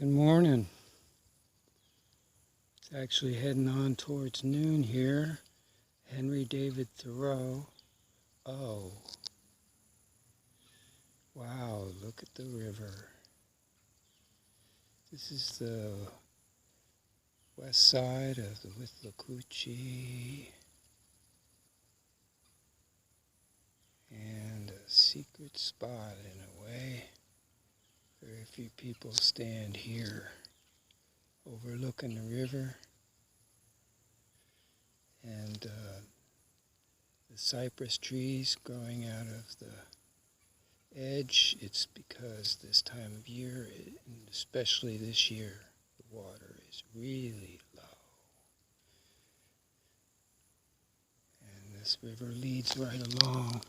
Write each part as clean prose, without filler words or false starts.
Good morning. It's actually heading on towards noon here. H.David Thoreau. Oh, wow, look at the river. This is the west side of the Withlacoochee. And a secret spot in a way. Very few people stand here overlooking the river. And the cypress trees growing out of the edge. It's because this time of year, and especially this year, the water is really low. And this river leads right along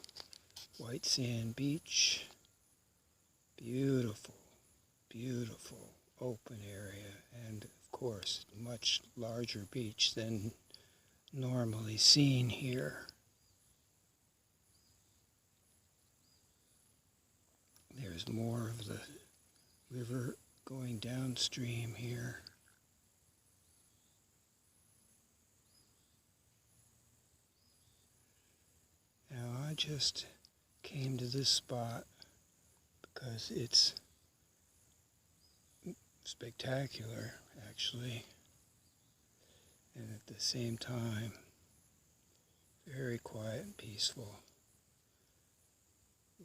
White Sand Beach. Beautiful, beautiful open area, and of course, much larger beach than normally seen here. There's more of the river going downstream here. Now I just came to this spot because it's spectacular, actually, and at the same time very quiet and peaceful.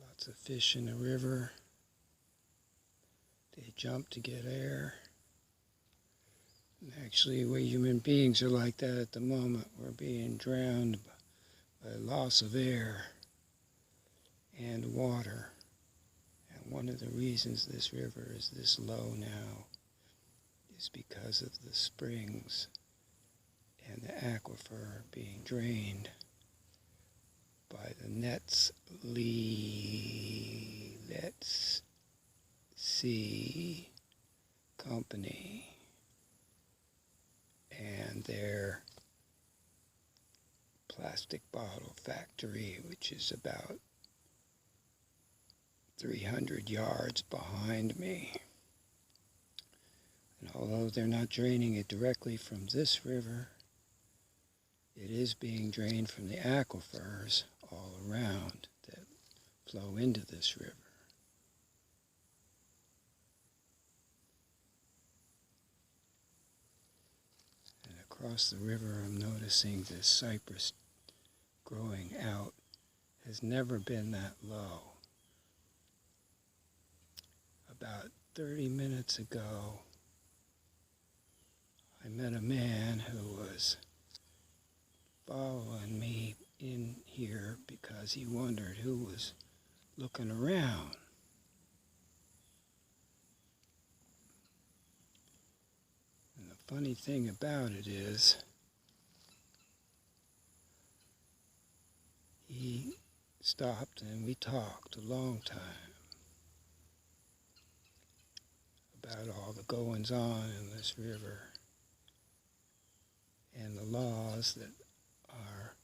Lots of fish in the river. They jump to get air. And actually, we human beings are like that at the moment. We're being drowned by loss of air and water. And one of the reasons this river is this low now is because of the springs and the aquifer being drained by the Let's See company and their plastic bottle factory, which is about 300 yards behind me. And although they're not draining it directly from this river, it is being drained from the aquifers all around that flow into this river. And across the river, I'm noticing this cypress growing out has never been that low. About 30 minutes ago, I met a man who was following me in here because he wondered who was looking around. And the funny thing about it is, he stopped and we talked a long time about all the goings on in this river and the laws that are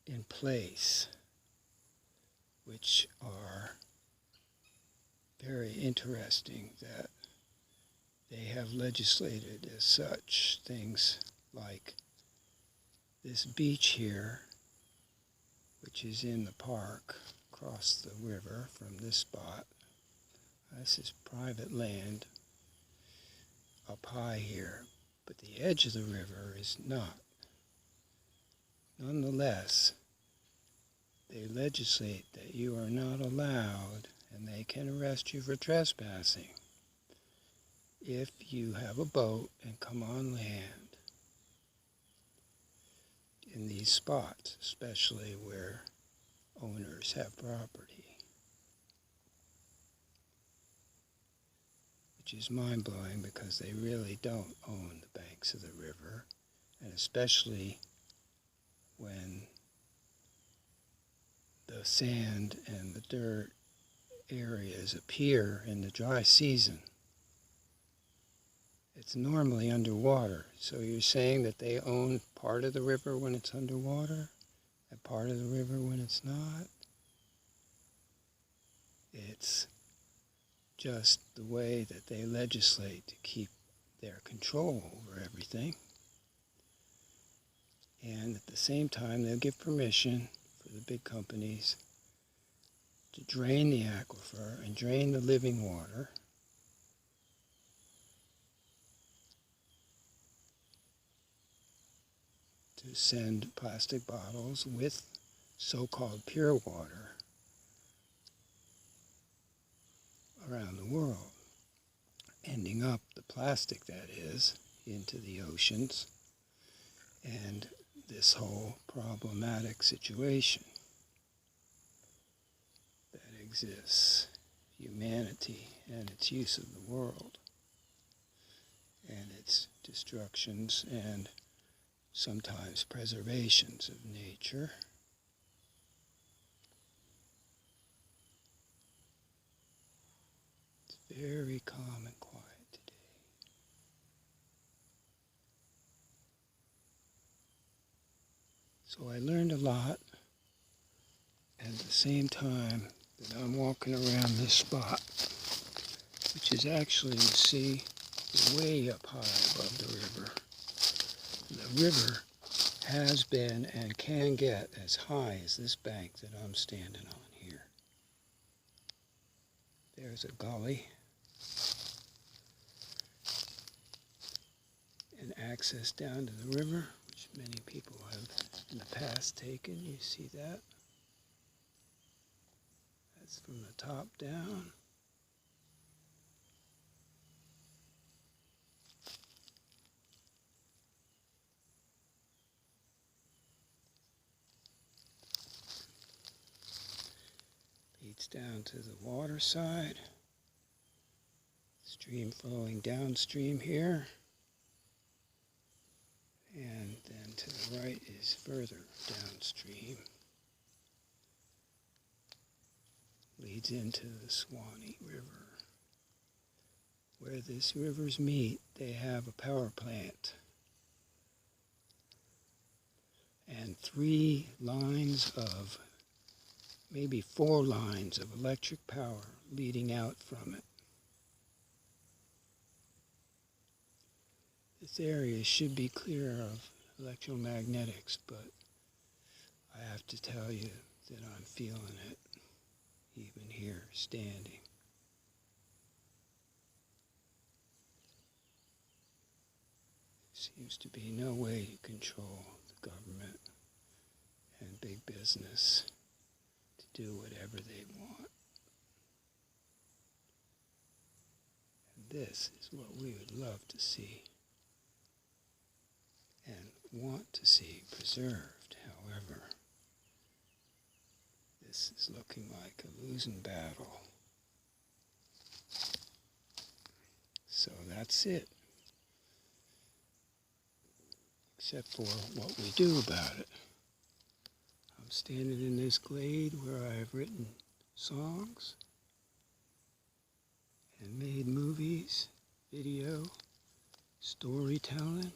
in place, which are very interesting, that they have legislated as such. Things like this beach here, which is in the park across the river from this spot. This is private land up high here, but the edge of the river is not. Nonetheless, they legislate that you are not allowed, and they can arrest you for trespassing if you have a boat and come on land in these spots, especially where owners have property, which is mind-blowing because they really don't own the banks of the river, and especially when the sand and the dirt areas appear in the dry season. It's normally underwater. So you're saying that they own part of the river when it's underwater and part of the river when it's not? It's just the way that they legislate to keep their control over everything. And at the same time, they'll give permission for the big companies to drain the aquifer and drain the living water. To send plastic bottles with so-called pure water around the world, ending up the plastic, that is, into the oceans, and this whole problematic situation that exists, humanity and its use of the world, and its destructions and sometimes preservations of nature. It's very calm and quiet today. So I learned a lot, and at the same time that I'm walking around this spot, which is actually, you see, way up high above the river. The river has been and can get as high as this bank that I'm standing on here. There's a gully and access down to the river, which many people have in the past taken. You see that? That's from the top down. Leads down to the water side. Stream flowing downstream here. And then to the right is further downstream. Leads into the Swanee River. Where these rivers meet, they have a power plant. And 3 lines of, maybe 4 lines of electric power leading out from it. This area should be clear of electromagnetics, but I have to tell you that I'm feeling it, even here, standing. Seems to be no way to control the government and big business to do whatever they want. And this is what we would love to see and want to see preserved. However, this is looking like a losing battle. So that's it. Except for what we do about it. I'm standing in this glade where I've written songs and made movies, video, storytelling.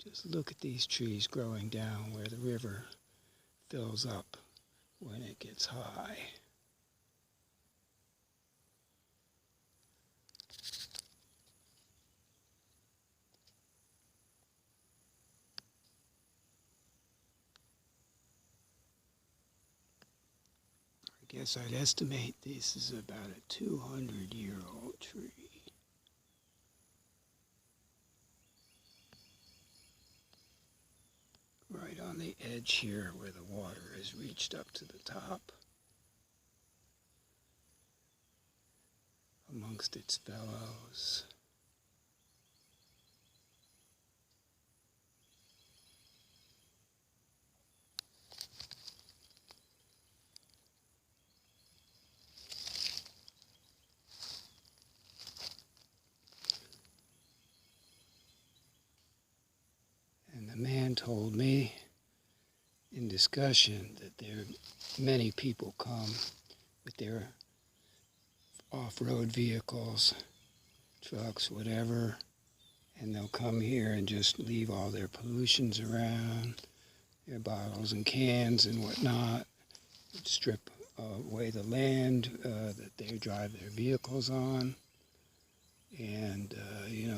Just look at these trees growing down where the river fills up when it gets high. I guess I'd estimate this is about a 200-year-old tree. Right on the edge here where the water has reached up to the top, amongst its fellows. And the man told me in discussion that many people come with their off-road vehicles, trucks, whatever, and they'll come here and just leave all their pollutions around, their bottles and cans and whatnot, strip away the land that they drive their vehicles on, and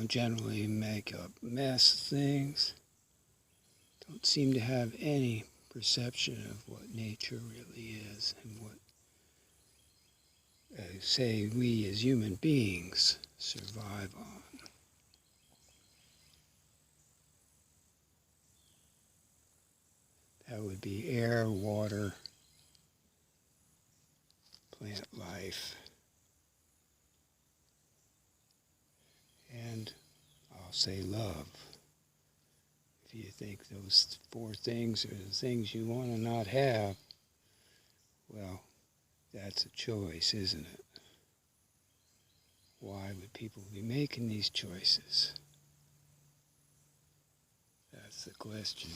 generally make up mess things. Don't seem to have any perception of what nature really is and what, say, we as human beings survive on. That would be air, water, plant life, and I'll say love. If you think those 4 things are the things you want to not have, well, that's a choice, isn't it? Why would people be making these choices? That's the question.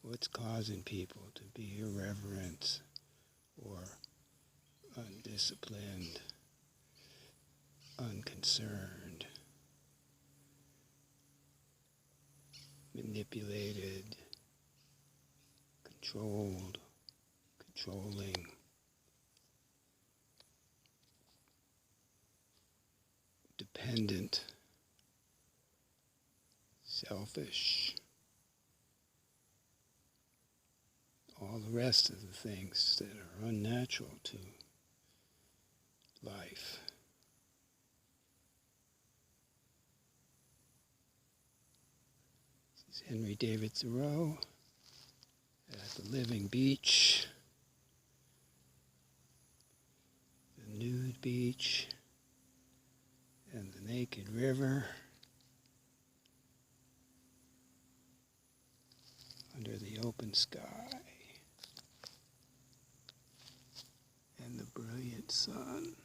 What's causing people to be irreverent or undisciplined, unconcerned, manipulated, controlled, controlling, dependent, selfish, all the rest of the things that are unnatural to life. This is h.David Thoreau at the living beach, the nude beach, and the naked river, under the open sky and the brilliant sun.